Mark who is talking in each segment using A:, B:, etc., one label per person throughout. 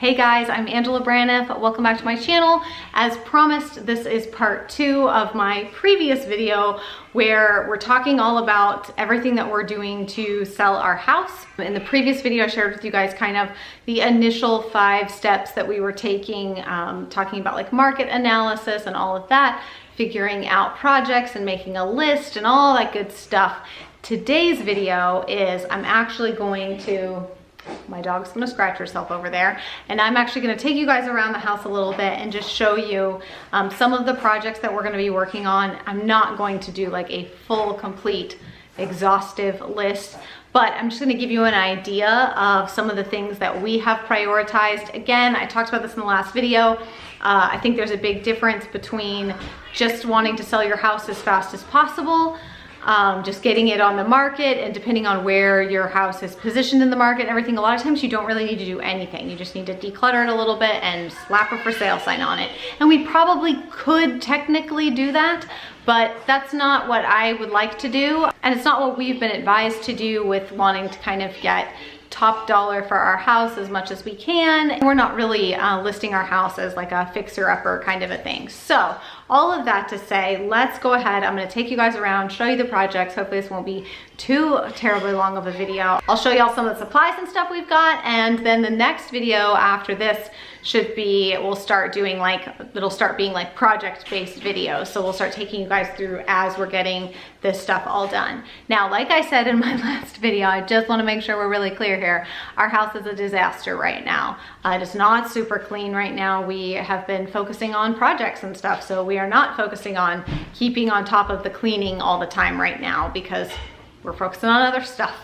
A: Hey guys, I'm Angela Braniff. Welcome back to my channel. As promised, this is part 2 of my previous video where we're talking all about everything that we're doing to sell our house. In the previous video, I shared with you guys kind of the initial 5 steps that we were taking, talking about like market analysis and all of that, figuring out projects and making a list and all that good stuff. Today's video is I'm actually going to, my dog's gonna scratch herself over there, and I'm actually gonna take you guys around the house a little bit and just show you some of the projects that we're gonna be working on. I'm not going to do like a full, complete, exhaustive list, but I'm just gonna give you an idea of some of the things that we have prioritized. Again, I talked about this in the last video. I think there's a big difference between just wanting to sell your house as fast as possible, just getting it on the market, and depending on where your house is positioned in the market and everything, a lot of times you don't really need to do anything. You just need to declutter it a little bit and slap a for sale sign on it. And we probably could technically do that, but that's not what I would like to do. And it's not what we've been advised to do with wanting to kind of get top dollar for our house as much as we can. We're not really listing our house as like a fixer-upper kind of a thing. So all of that to say, let's go ahead. I'm gonna take you guys around, show you the projects. Hopefully this won't be too terribly long of a video. I'll show y'all some of the supplies and stuff we've got, and then the next video after this should be, we'll start doing like, it'll start being like project-based videos. So we'll start taking you guys through as we're getting this stuff all done. Now, like I said in my last video, I just wanna make sure we're really clear here. Our house is a disaster right now. It is not super clean right now. We have been focusing on projects and stuff, so we are not focusing on keeping on top of the cleaning all the time right now because we're focusing on other stuff.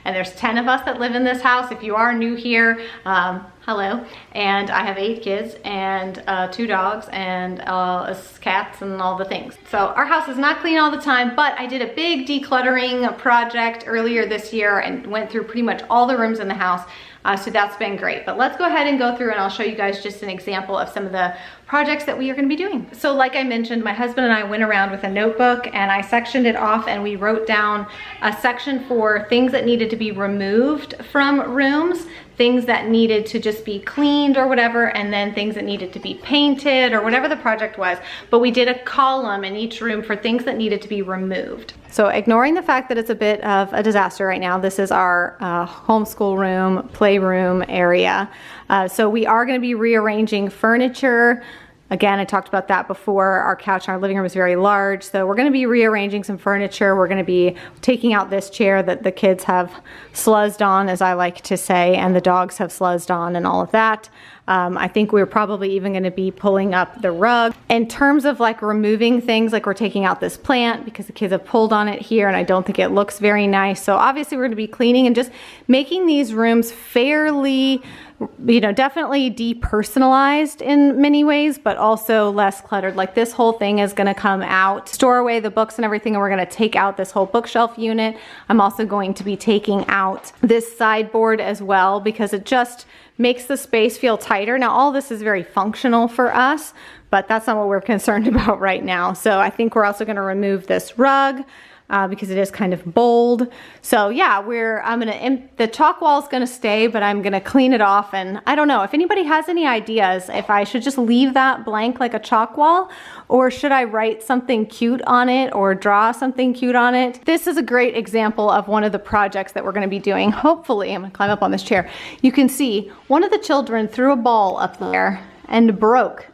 A: And there's 10 of us that live in this house. If you are new here, hello. And I have 8 kids and 2 dogs and cats and all the things. So our house is not clean all the time, but I did a big decluttering project earlier this year and went through pretty much all the rooms in the house. So that's been great. But let's go ahead and go through and I'll show you guys just an example of some of the projects that we are gonna be doing. So like I mentioned, my husband and I went around with a notebook and I sectioned it off and we wrote down a section for things that needed to be removed from rooms, things that needed to just be cleaned or whatever, and then things that needed to be painted or whatever the project was. But we did a column in each room for things that needed to be removed. So ignoring the fact that it's a bit of a disaster right now, this is our homeschool room, playroom area. So we are gonna be rearranging furniture. Again, I talked about that before. Our couch in our living room is very large, so we're gonna be rearranging some furniture. We're gonna be taking out this chair that the kids have sluzzed on, as I like to say, and the dogs have sluzzed on and all of that. I think we're probably even gonna be pulling up the rug. In terms of like removing things, like we're taking out this plant because the kids have pulled on it here and I don't think it looks very nice. So obviously we're gonna be cleaning and just making these rooms fairly, you know, definitely depersonalized in many ways, but also less cluttered. Like this whole thing is gonna come out, store away the books and everything, and we're gonna take out this whole bookshelf unit. I'm also going to be taking out this sideboard as well because it just makes the space feel tighter. Now all this is very functional for us, but that's not what we're concerned about right now. So I think we're also gonna remove this rug because it is kind of bold. So yeah, the chalk wall is gonna stay, but I'm gonna clean it off. And I don't know if anybody has any ideas if I should just leave that blank like a chalk wall, or should I write something cute on it or draw something cute on it. This is a great example of one of the projects that we're gonna be doing. Hopefully, I'm gonna climb up on this chair. You can see one of the children threw a ball up there and broke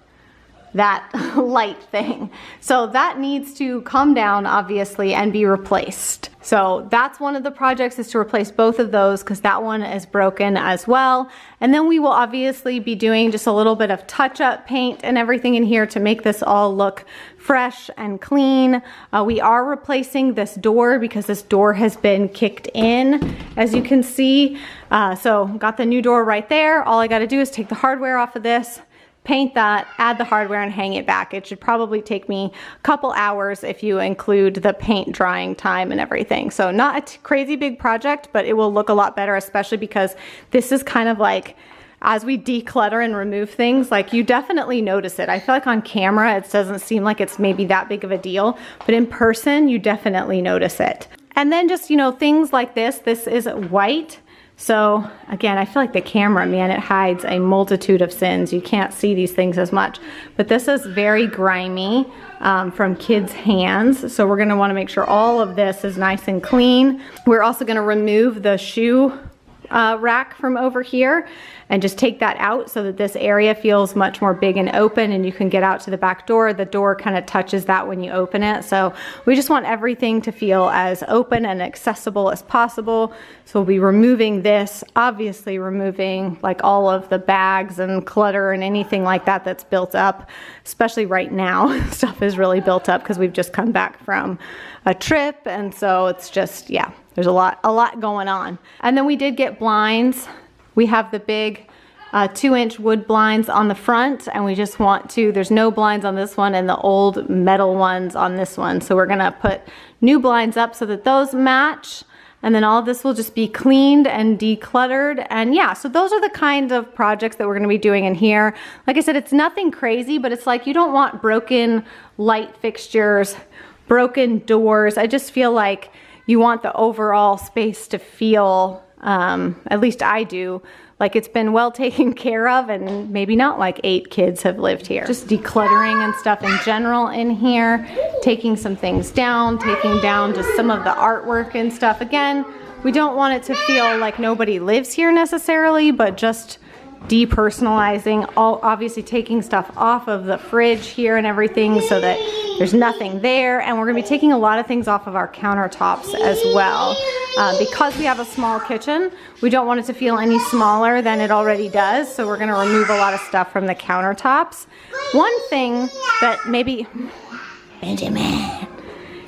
A: that light thing. So that needs to come down obviously and be replaced. So that's one of the projects, is to replace both of those because that one is broken as well. And then we will obviously be doing just a little bit of touch-up paint and everything in here to make this all look fresh and clean. We are replacing this door because this door has been kicked in, as you can see. So got the new door right there. All I got to do is take the hardware off of this, paint that, add the hardware, and hang it back. It should probably take me a couple hours if you include the paint drying time and everything. So not a crazy big project, but it will look a lot better, especially because this is kind of like, as we declutter and remove things, like you definitely notice it. I feel like on camera, it doesn't seem like it's maybe that big of a deal, but in person, you definitely notice it. And then just, you know, things like this is white. So again, I feel like the camera, man, it hides a multitude of sins. You can't see these things as much, but this is very grimy from kids' hands. So we're gonna wanna make sure all of this is nice and clean. We're also gonna remove the shoe rack from over here and just take that out so that this area feels much more big and open and you can get out to the back door. The door kind of touches that when you open it. So we just want everything to feel as open and accessible as possible. So we'll be removing this, obviously removing like all of the bags and clutter and anything like that that's built up, especially right now. Stuff is really built up because we've just come back from a trip, and so it's just, yeah, there's a lot going on. And then we did get blinds. We have the big 2-inch wood blinds on the front, and we just want to, there's no blinds on this one and the old metal ones on this one. So we're gonna put new blinds up so that those match. And then all of this will just be cleaned and decluttered. And yeah, so those are the kind of projects that we're gonna be doing in here. Like I said, it's nothing crazy, but it's like you don't want broken light fixtures, broken doors. I just feel like you want the overall space to feel, at least I do, like it's been well taken care of and maybe not like 8 kids have lived here. Just decluttering and stuff in general in here, taking some things down, taking down just some of the artwork and stuff. Again, we don't want it to feel like nobody lives here necessarily, but just depersonalizing, obviously taking stuff off of the fridge here and everything so that there's nothing there. And we're gonna be taking a lot of things off of our countertops as well. Because we have a small kitchen, we don't want it to feel any smaller than it already does. So we're gonna remove a lot of stuff from the countertops. One thing that maybe, Benjamin,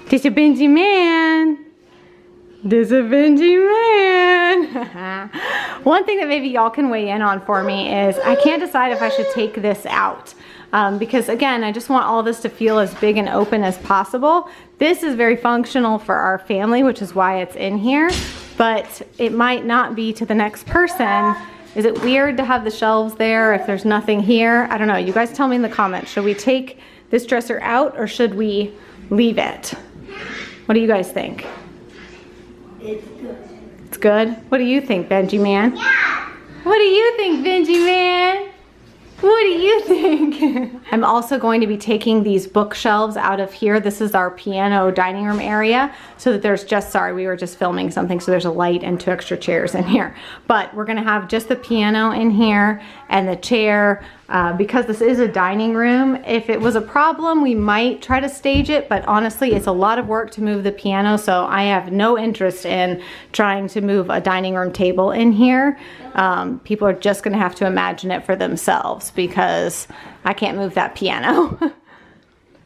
A: this is Benjamin. This is Benjamin. One thing that maybe y'all can weigh in on for me is I can't decide if I should take this out. Because again, I just want all this to feel as big and open as possible. This is very functional for our family, which is why it's in here, but it might not be to the next person. Is it weird to have the shelves there if there's nothing here? I don't know. You guys tell me in the comments. Should we take this dresser out or should we leave it? What do you guys think?
B: It's good.
A: It's good? What do you think, Benjamin?
B: Yeah.
A: What do you think, Benjamin? What do you think? I'm also going to be taking these bookshelves out of here. This is our piano dining room area, so that there's just, sorry, we were just filming something, so there's a light and 2 extra chairs in here. But we're gonna have just the piano in here and the chair. Because this is a dining room, if it was a problem, we might try to stage it, but honestly, it's a lot of work to move the piano, so I have no interest in trying to move a dining room table in here. People are just gonna have to imagine it for themselves because I can't move that piano.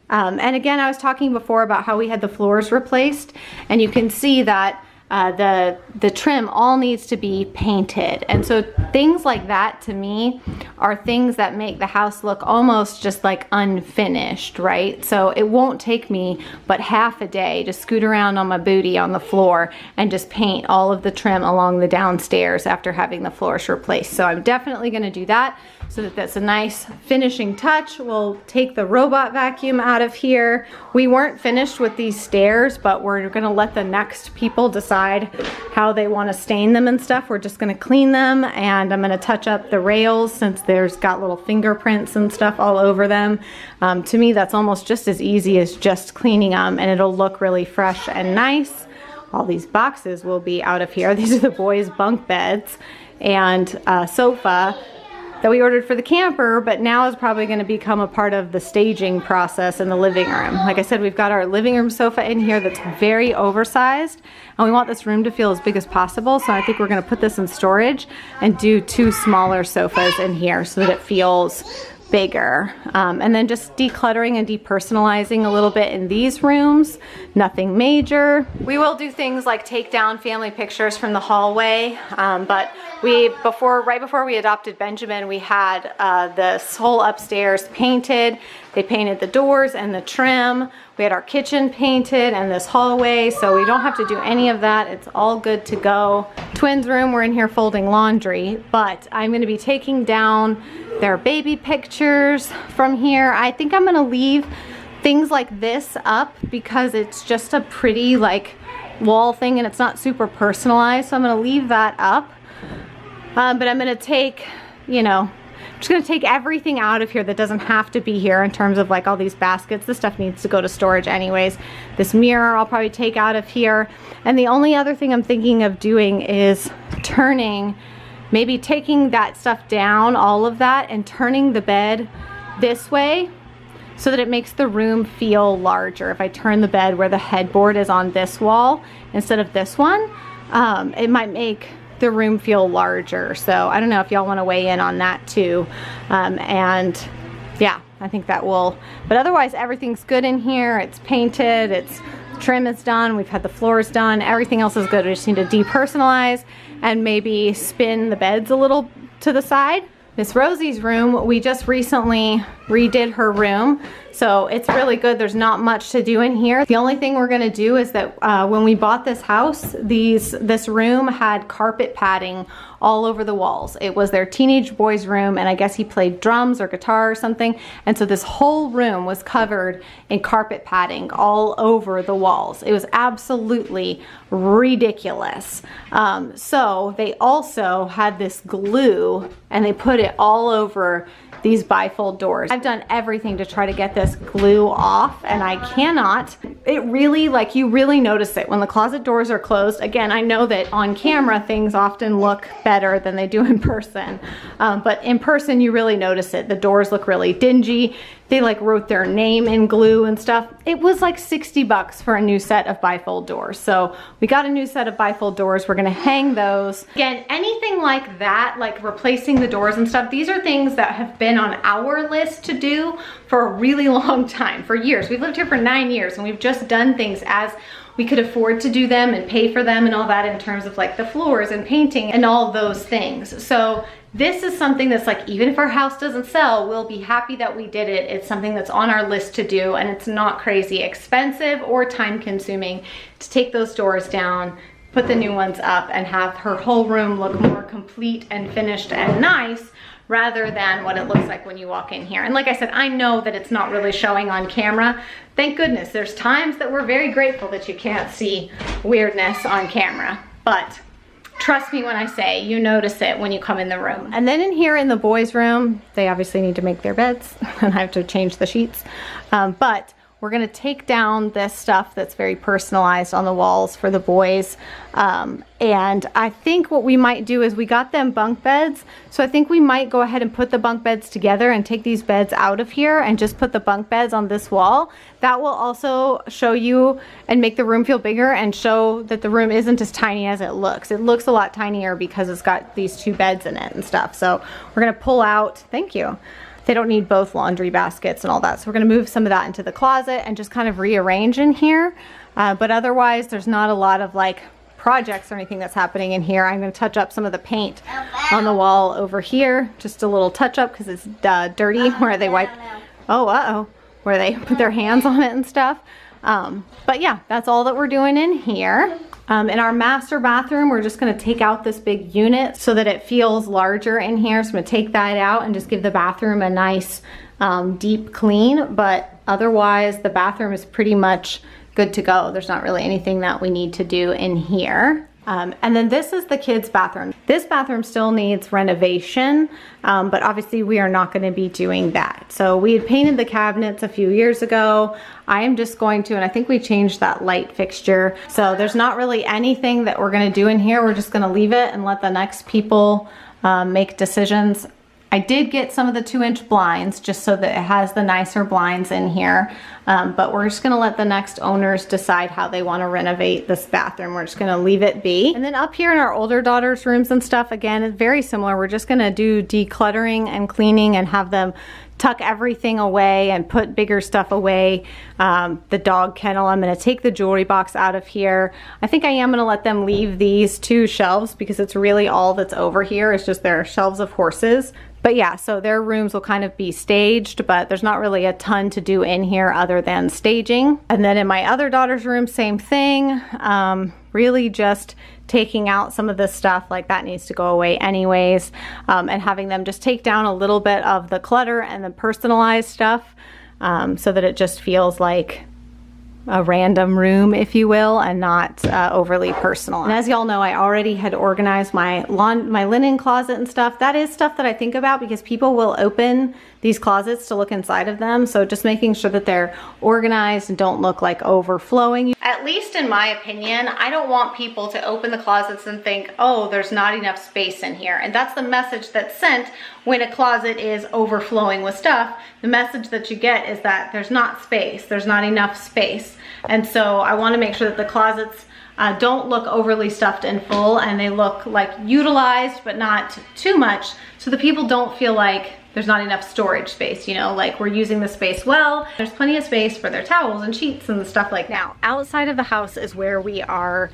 A: And again, I was talking before about how we had the floors replaced, and you can see that the trim all needs to be painted. And so things like that to me are things that make the house look almost just like unfinished, right? So it won't take me but half a day to scoot around on my booty on the floor and just paint all of the trim along the downstairs after having the floors replaced. So I'm definitely gonna do that so that that's a nice finishing touch. We'll take the robot vacuum out of here. We weren't finished with these stairs, but we're gonna let the next people decide how they wanna stain them and stuff. We're just gonna clean them, and I'm gonna touch up the rails since there's got little fingerprints and stuff all over them. To me, that's almost just as easy as just cleaning them, and it'll look really fresh and nice. All these boxes will be out of here. These are the boys' bunk beds and sofa that we ordered for the camper, but now is probably going to become a part of the staging process in the living room. Like I said, we've got our living room sofa in here that's very oversized, and we want this room to feel as big as possible, so I think we're going to put this in storage and do 2 smaller sofas in here so that it feels bigger. And then just decluttering and depersonalizing a little bit in these rooms. Nothing major. We will do things like take down family pictures from the hallway, but right before we adopted Benjamin, we had this whole upstairs painted. They painted the doors and the trim. We had our kitchen painted and this hallway, so we don't have to do any of that. It's all good to go. Twins' room, we're in here folding laundry, but I'm gonna be taking down their baby pictures from here. I think I'm gonna leave things like this up because it's just a pretty like wall thing and it's not super personalized, so I'm gonna leave that up. But I'm gonna take, you know, I'm just gonna take everything out of here that doesn't have to be here in terms of like all these baskets. This stuff needs to go to storage anyways. This mirror I'll probably take out of here. And the only other thing I'm thinking of doing is turning, maybe taking that stuff down, all of that, and turning the bed this way so that it makes the room feel larger. If I turn the bed where the headboard is on this wall instead of this one, it might make the room feel larger. So I don't know if y'all want to weigh in on that too. And yeah, I think that will, but otherwise everything's good in here. It's painted, it's trim is done, we've had the floors done, everything else is good. We just need to depersonalize and maybe spin the beds a little to the side. Miss Rosie's room, we just recently redid her room, so it's really good. There's not much to do in here. The only thing we're gonna do is that when we bought this house, this room had carpet padding all over the walls. It was their teenage boy's room, and I guess he played drums or guitar or something, and so this whole room was covered in carpet padding all over the walls. It was absolutely ridiculous. So they also had this glue, and they put it all over these bifold doors. I've done everything to try to get this glue off, and I cannot. It really, like, you really notice it when the closet doors are closed. Again, I know that on camera things often look better than they do in person, but in person you really notice it. The doors look really dingy. They like wrote their name in glue and stuff. It was like 60 bucks for a new set of bifold doors. So we got a new set of bifold doors. We're gonna hang those. Again, anything like that, like replacing the doors and stuff, these are things that have been on our list to do for a really long time, for years. We've lived here for 9 years, and we've just done things as we could afford to do them and pay for them and all that, in terms of like the floors and painting and all those things. So this is something that's like, even if our house doesn't sell, we'll be happy that we did it. It's something that's on our list to do, and it's not crazy expensive or time consuming to take those doors down, put the new ones up, and have her whole room look more complete and finished and nice, rather than what it looks like when you walk in here. And like I said, I know that it's not really showing on camera. Thank goodness. There's times that we're very grateful that you can't see weirdness on camera, but trust me when I say you notice it when you come in the room. And then in here in the boys' room, they obviously need to make their beds and I have to change the sheets. But we're gonna take down this stuff that's very personalized on the walls for the boys. And I think what we might do is, we got them bunk beds, so I think we might go ahead and put the bunk beds together and take these beds out of here and just put the bunk beds on this wall. That will also show you and make the room feel bigger and show that the room isn't as tiny as it looks. It looks a lot tinier because it's got these 2 beds in it and stuff. So we're gonna pull out, thank you. They don't need both laundry baskets and all that. So we're gonna move some of that into the closet and just kind of rearrange in here. But otherwise, there's not a lot of like projects or anything that's happening in here. I'm gonna touch up some of the paint on the wall over here. Just a little touch up because it's dirty where they wipe, where they put their hands on it and stuff. But yeah, that's all that we're doing in here. In our master bathroom, we're just gonna take out this big unit so that it feels larger in here. So I'm gonna take that out and just give the bathroom a nice deep clean. But otherwise, the bathroom is pretty much good to go. There's not really anything that we need to do in here. And then this is the kids' bathroom. This bathroom still needs renovation, but obviously we are not gonna be doing that. So we had painted the cabinets a few years ago. I am just going to, and I think we changed that light fixture. So there's not really anything that we're gonna do in here. We're just gonna leave it and let the next people make decisions. I did get some of the 2-inch blinds just so that it has the nicer blinds in here. But we're just gonna let the next owners decide how they wanna renovate this bathroom. We're just gonna leave it be. And then up here in our older daughter's rooms and stuff, again, it's very similar. We're just gonna do decluttering and cleaning and have them tuck everything away and put bigger stuff away. The dog kennel, I'm gonna take the jewelry box out of here. I think I am gonna let them leave these 2 shelves because it's really all that's over here. It's just their shelves of horses. But yeah, so their rooms will kind of be staged, but there's not really a ton to do in here other than staging. And then in my other daughter's room, same thing. Really just taking out some of this stuff, like that needs to go away anyways, and having them just take down a little bit of the clutter and the personalized stuff, so that it just feels like a random room, if you will, and not overly personal. And as y'all know, I already had organized my linen closet and stuff. That is stuff that I think about because people will open these closets to look inside of them. So just making sure that they're organized and don't look like overflowing. At least in my opinion, I don't want people to open the closets and think, oh, there's not enough space in here. And that's the message that's sent when a closet is overflowing with stuff. The message that you get is that there's not space, there's not enough space. And so I want to make sure that the closets don't look overly stuffed and full, and they look like utilized but not too much, so the people don't feel like there's not enough storage space, you know, like we're using the space well. There's plenty of space for their towels and sheets and stuff like that. Now, outside of the house is where we are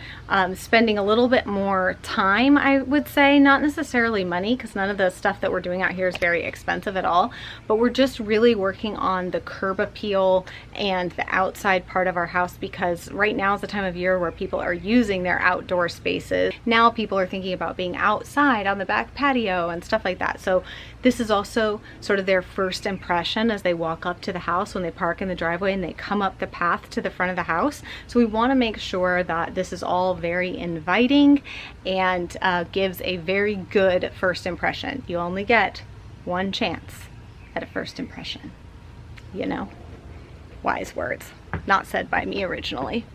A: spending a little bit more time, I would say. Not necessarily money, because none of the stuff that we're doing out here is very expensive at all, but we're just really working on the curb appeal and the outside part of our house, because right now is the time of year where people are using their outdoor spaces. Now people are thinking about being outside on the back patio and stuff like that. So this is also sort of their first impression as they walk up to the house when they park in the driveway and they come up the path to the front of the house. So we want to make sure that this is all very inviting and gives a very good first impression. You only get one chance at a first impression, you know? Wise words, not said by me originally,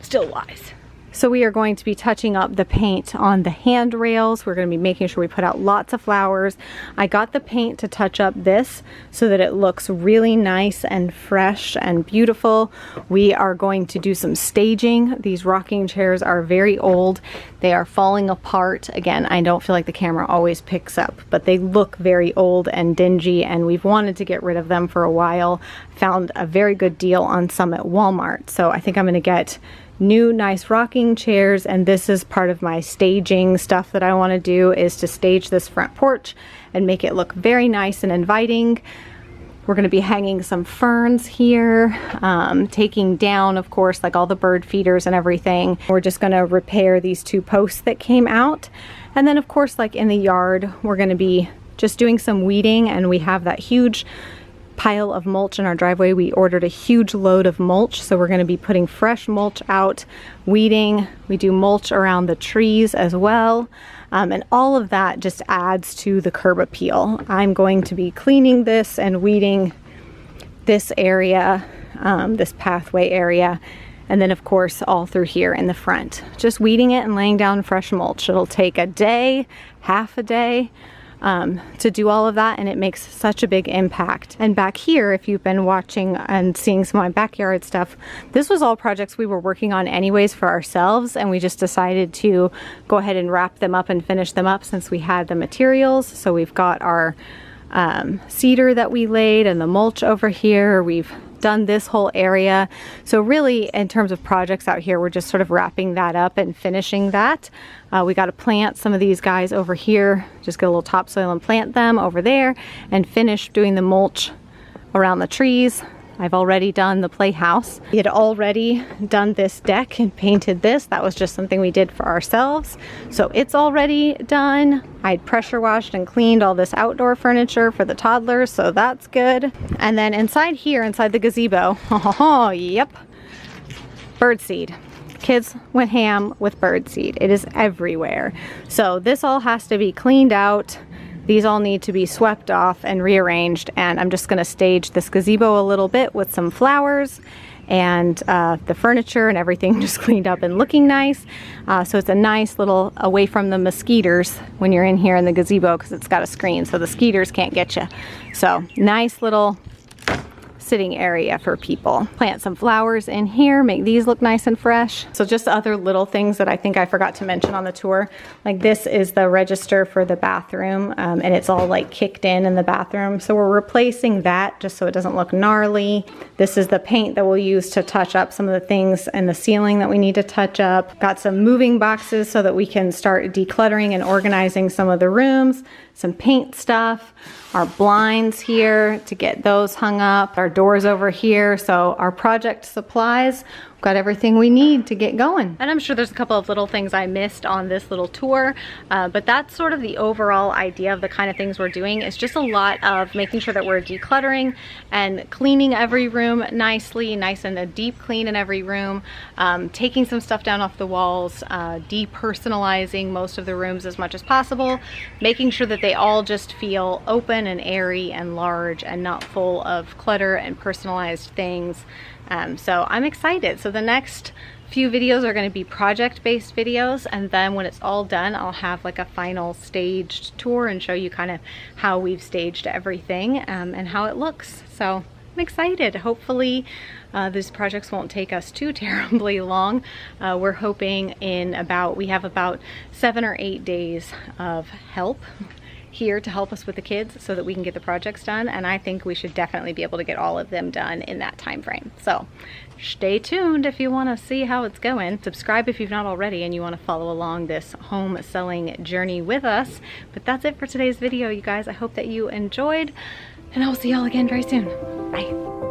A: still wise. So we are going to be touching up the paint on the handrails. We're going to be making sure we put out lots of flowers. I got the paint to touch up this so that it looks really nice and fresh and beautiful. We are going to do some staging. These rocking chairs are very old. They are falling apart. Again, I don't feel like the camera always picks up, but they look very old and dingy, and we've wanted to get rid of them for a while. Found a very good deal on some at Walmart. So I think I'm going to get new nice rocking chairs, and this is part of my staging stuff that I want to do, is to stage this front porch and make it look very nice and inviting. We're going to be hanging some ferns here, taking down, of course, like all the bird feeders and everything. We're just going to repair these two posts that came out, and then of course, like in the yard, we're going to be just doing some weeding, and we have that huge pile of mulch in our driveway. We ordered a huge load of mulch, so we're going to be putting fresh mulch out, weeding. We do mulch around the trees as well, and all of that just adds to the curb appeal. I'm going to be cleaning this and weeding this area, this pathway area, and then of course all through here in the front, just weeding it and laying down fresh mulch. It'll take a day, half a day, to do all of that, and it makes such a big impact. And back here, if you've been watching and seeing some of my backyard stuff, this was all projects we were working on anyways for ourselves, and we just decided to go ahead and wrap them up and finish them up since we had the materials. So we've got our cedar that we laid and the mulch over here. We've done this whole area. So really, in terms of projects out here, we're just sort of wrapping that up and finishing that. We got to plant some of these guys over here, just get a little topsoil and plant them over there, and finish doing the mulch around the trees. I've already done the playhouse. We had already done this deck and painted this. That was just something we did for ourselves. So it's already done. I'd pressure washed and cleaned all this outdoor furniture for the toddlers, so that's good. And then inside here, inside the gazebo, oh, yep, birdseed. Kids went ham with birdseed. It is everywhere. So this all has to be cleaned out. These all need to be swept off and rearranged, and I'm just going to stage this gazebo a little bit with some flowers and the furniture and everything just cleaned up and looking nice. So it's a nice little away from the mosquitoes when you're in here in the gazebo, because it's got a screen so the skeeters can't get you. So nice little sitting area for people. Plant some flowers in here, make these look nice and fresh. So just other little things that I think I forgot to mention on the tour. Like this is the register for the bathroom, and it's all like kicked in the bathroom. So we're replacing that just so it doesn't look gnarly. This is the paint that we'll use to touch up some of the things in the ceiling that we need to touch up. Got some moving boxes so that we can start decluttering and organizing some of the rooms. Some paint stuff, our blinds here to get those hung up, our doors over here. So our project supplies, got everything we need to get going. And I'm sure there's a couple of little things I missed on this little tour, but that's sort of the overall idea of the kind of things we're doing. It's just a lot of making sure that we're decluttering and cleaning every room nicely, nice and a deep clean in every room, taking some stuff down off the walls, depersonalizing most of the rooms as much as possible, making sure that they all just feel open and airy and large and not full of clutter and personalized things. So I'm excited. So the next few videos are going to be project-based videos, and then when it's all done, I'll have like a final staged tour and show you kind of how we've staged everything and how it looks. So I'm excited. Hopefully these projects won't take us too terribly long. We're hoping we have about 7 or 8 days of help here to help us with the kids so that we can get the projects done, and I think we should definitely be able to get all of them done in that time frame. So stay tuned if you want to see how it's going. Subscribe if you've not already and you want to follow along this home selling journey with us. But that's it for today's video, you guys. I hope that you enjoyed, and I'll see y'all again very soon. Bye.